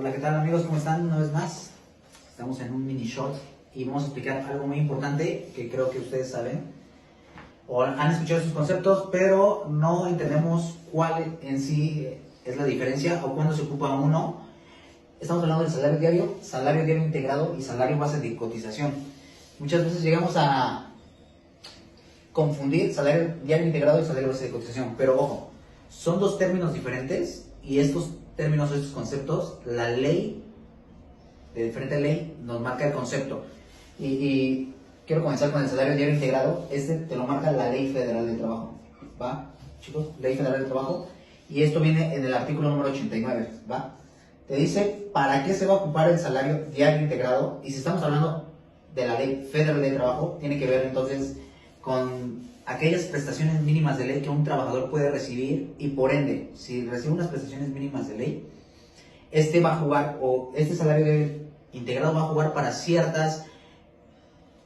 Hola, ¿qué tal amigos? ¿Cómo están? Una vez más, estamos en un mini short y vamos a explicar algo muy importante que creo que ustedes saben o han escuchado sus conceptos, pero no entendemos cuál en sí es la diferencia o cuándo se ocupa uno. Estamos hablando del salario diario integrado y salario base de cotización. Muchas veces llegamos a confundir salario diario integrado y salario base de cotización, pero ojo, son dos términos diferentes y estos términos o estos conceptos, la ley, de diferente ley, nos marca el concepto. Y quiero comenzar con el salario diario integrado. Este te lo marca la Ley Federal del Trabajo, ¿va? Chicos, Ley Federal del Trabajo. Y esto viene en el artículo número 89, ¿va? Te dice para qué se va a ocupar el salario diario integrado. Y si estamos hablando de la Ley Federal del Trabajo, tiene que ver entonces con aquellas prestaciones mínimas de ley que un trabajador puede recibir y por ende, si recibe unas prestaciones mínimas de ley, este va a jugar, o este salario integrado va a jugar para ciertas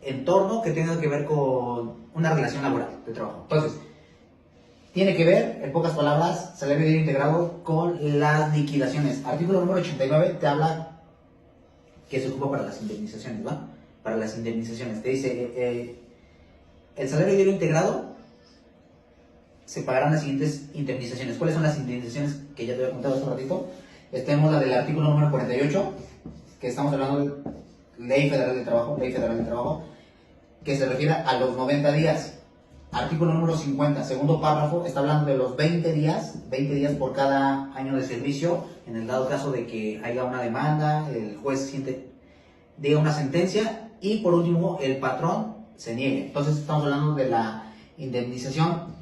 entornos que tengan que ver con una relación laboral de trabajo. Entonces, tiene que ver, en pocas palabras, salario integrado con las liquidaciones. Artículo número 89 te habla que se ocupa para las indemnizaciones, ¿va? Para las indemnizaciones. Te dice, el salario diario integrado se pagarán las siguientes indemnizaciones. ¿Cuáles son las indemnizaciones que ya te había contado hace un ratito? Tenemos la del artículo número 48, que estamos hablando de Ley Federal del Trabajo, que se refiere a los 90 días. Artículo número 50, segundo párrafo, está hablando de los 20 días por cada año de servicio, en el dado caso de que haya una demanda, el juez diga una sentencia y por último el patrón se niegue. Entonces estamos hablando de la indemnización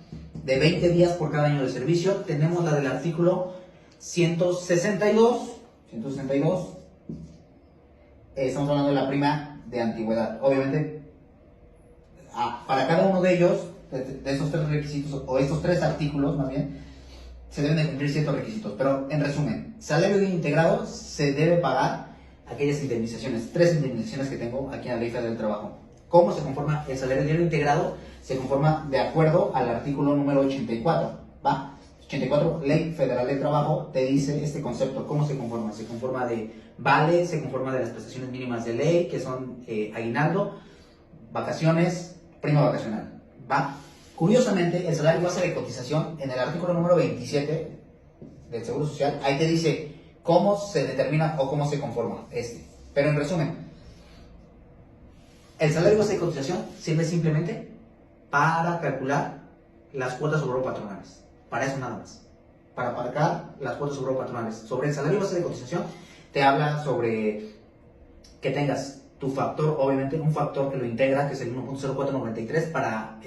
de 20 días por cada año de servicio. Tenemos la del artículo 162, estamos hablando de la prima de antigüedad. Obviamente, para cada uno de ellos, de estos tres requisitos, o estos tres artículos más bien, se deben de cumplir ciertos requisitos. Pero en resumen, salario diario integrado se debe pagar aquellas indemnizaciones, tres indemnizaciones que tengo aquí en la Ley Federal del Trabajo. ¿Cómo se conforma el salario diario integrado? Se conforma de acuerdo al artículo número 84, ¿va? 84, Ley Federal del Trabajo, te dice este concepto. ¿Cómo se conforma? Se conforma de vale, se conforma de las prestaciones mínimas de ley, que son aguinaldo, vacaciones, prima vacacional, ¿va? Curiosamente, el salario base de cotización, en el artículo número 27 del Seguro Social, ahí te dice cómo se determina o cómo se conforma este. Pero en resumen, el salario base de cotización sirve simplemente para calcular las cuotas sobre patronales. Para eso nada más. Para pagar las cuotas sobre patronales. Sobre el salario base de cotización te habla sobre que tengas tu factor, obviamente un factor que lo integra, que es el 1.0493 para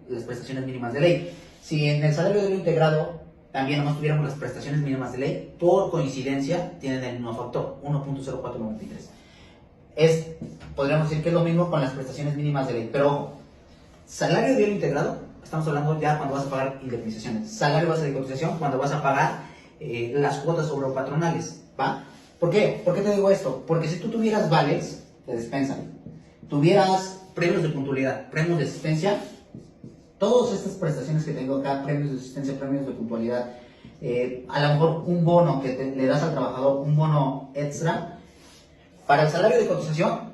las prestaciones mínimas de ley. Si en el salario diario integrado también nomás tuviéramos las prestaciones mínimas de ley, por coincidencia tienen el mismo factor, 1.0493. Podríamos decir que es lo mismo con las prestaciones mínimas de ley, pero ojo, salario diario integrado, estamos hablando ya cuando vas a pagar indemnizaciones. Salario base de cotización, cuando vas a pagar las cuotas sobre patronales, ¿va? ¿Por qué? ¿Por qué te digo esto? Porque si tú tuvieras vales de despensa, tuvieras premios de puntualidad, premios de asistencia, todas estas prestaciones que tengo acá, premios de asistencia, premios de puntualidad, a lo mejor un bono que le das al trabajador, un bono extra, para el salario de cotización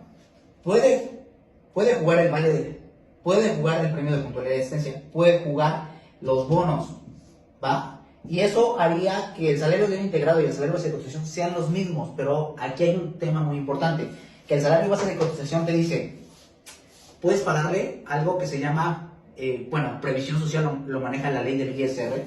puede jugar el vale puede jugar el premio de puntualidad de asistencia, puede jugar los bonos, ¿va? Y eso haría que el salario diario integrado y el salario base de cotización sean los mismos, pero aquí hay un tema muy importante, que el salario base de cotización te dice, puedes pagarle algo que se llama, previsión social lo maneja la ley del ISR,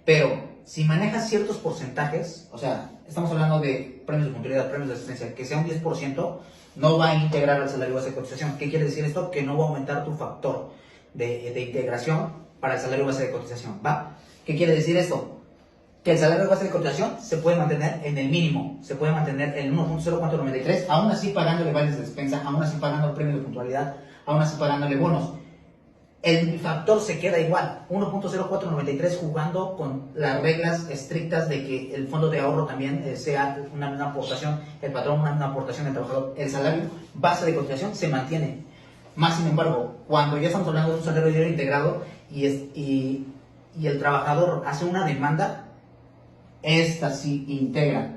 pero si manejas ciertos porcentajes, o sea, estamos hablando de premios de puntualidad, premios de asistencia, que sea un 10%, no va a integrar al salario base de cotización. ¿Qué quiere decir esto? Que no va a aumentar tu factor de integración para el salario base de cotización, ¿va? ¿Qué quiere decir esto? Que el salario base de cotización se puede mantener en el mínimo, se puede mantener en 1.0493, aún así pagándole vales de despensa, aún así pagando el premio de puntualidad, aún así pagándole bonos. El factor se queda igual, 1.0493, jugando con las reglas estrictas de que el fondo de ahorro también sea una aportación, el patrón una aportación, el trabajador. El salario base de cotización se mantiene. Más sin embargo, cuando ya estamos hablando de un salario diario integrado y el trabajador hace una demanda, esta sí integra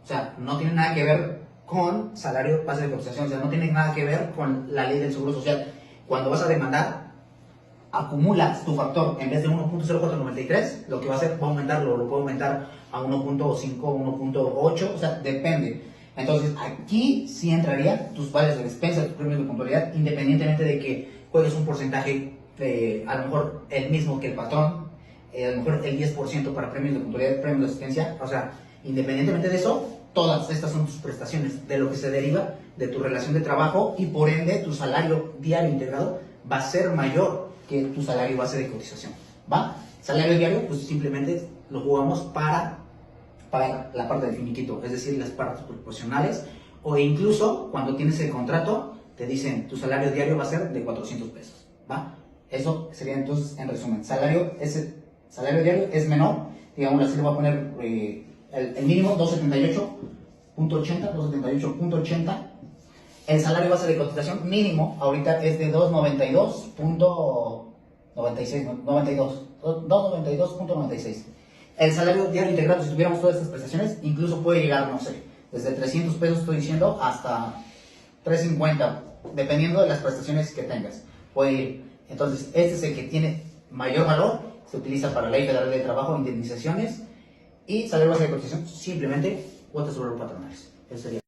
O sea, no tiene nada que ver con salario base de cotización, o sea, no tiene nada que ver con la ley del seguro social. Cuando vas a demandar, acumulas tu factor en vez de 1.0493, lo que va a hacer, va a aumentarlo, lo puede aumentar a 1.5, 1.8, o sea, depende. Entonces, aquí sí entraría tus vales de despensa, tus premios de puntualidad, independientemente de que juegues un porcentaje, a lo mejor el mismo que el patrón, a lo mejor el 10% para premios de puntualidad, premios de asistencia, o sea, independientemente de eso, todas estas son tus prestaciones, de lo que se deriva de tu relación de trabajo y por ende tu salario diario integrado va a ser mayor que tu salario base de cotización, ¿va? Salario diario, pues simplemente lo jugamos para pagar la parte del finiquito, es decir, las partes proporcionales, o incluso cuando tienes el contrato, te dicen tu salario diario va a ser de 400 pesos, ¿va? Eso sería entonces, en resumen, salario diario es menor, digamos así, le voy a poner el mínimo 278.80, el salario base de cotización mínimo ahorita es de 292.96. El salario diario integrado, si tuviéramos todas estas prestaciones, incluso puede llegar, no sé, desde 300 pesos estoy diciendo hasta 350, dependiendo de las prestaciones que tengas. Puede ir. Entonces, este es el que tiene mayor valor, se utiliza para la Ley Federal de Trabajo, indemnizaciones y salario base de cotización, simplemente cuotas sobre los patronales. Eso sería.